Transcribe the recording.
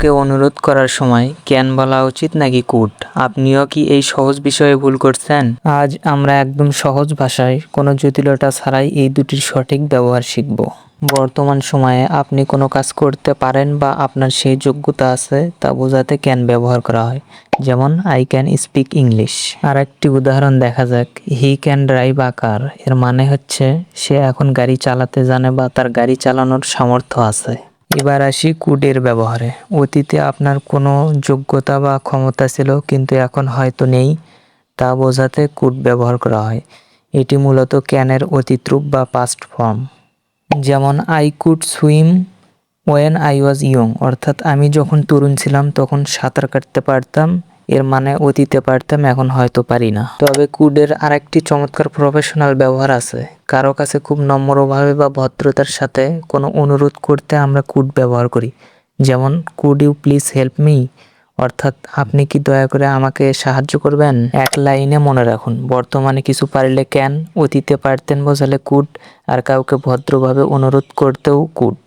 কাউকে অনুরোধ করার সময় ক্যান বলা উচিত নাকি কুড? আপনিও কি এই সহজ বিষয়ে ভুল করছেন? আজ আমরা একদম সহজ ভাষায় কোনো জটিলতা ছাড়াই এই দুটির সঠিক ব্যবহার শিখব। বর্তমান সময়ে আপনি কোনো কাজ করতে পারেন বা আপনার সেই যোগ্যতা আছে তা বোঝাতে ক্যান ব্যবহার করা হয়। যেমন আই ক্যান স্পিক ইংলিশ। আর একটি উদাহরণ দেখা যাক, হি ক্যান ড্রাইভ আ কার। এর মানে হচ্ছে সে এখন গাড়ি চালাতে জানে বা তার গাড়ি চালানোর সামর্থ্য আছে। এবার আসি কুডের ব্যবহারে। অতীতে আপনার কোনো যোগ্যতা বা ক্ষমতা ছিল কিন্তু এখন হয়তো নেই, তা বোঝাতে কুড ব্যবহার করা হয়। এটি মূলত ক্যানের অতীত রূপ বা পাস্ট ফর্ম। যেমন I could swim when I was young, অর্থাৎ আমি যখন তরুণ ছিলাম তখন সাঁতার কাটতে পারতাম। এর মানে অতীতে পারতাম, এখন হয়তো পারি না। তবে কুডের আরেকটি চমৎকার প্রফেশনাল ব্যবহার আছে। কারো কাছে খুব নম্রভাবে বা ভদ্রতার সাথে কোনো অনুরোধ করতে আমরা কুড ব্যবহার করি। যেমন could you please help me, অর্থাৎ আপনি কি দয়া করে আমাকে সাহায্য করবেন। এক লাইনে মনে রাখুন, বর্তমানে কিছু পারলে ক্যান, অতীতে পারতেন বোঝালে কুড, আর কাউকে ভদ্রভাবে অনুরোধ করতেও কুড।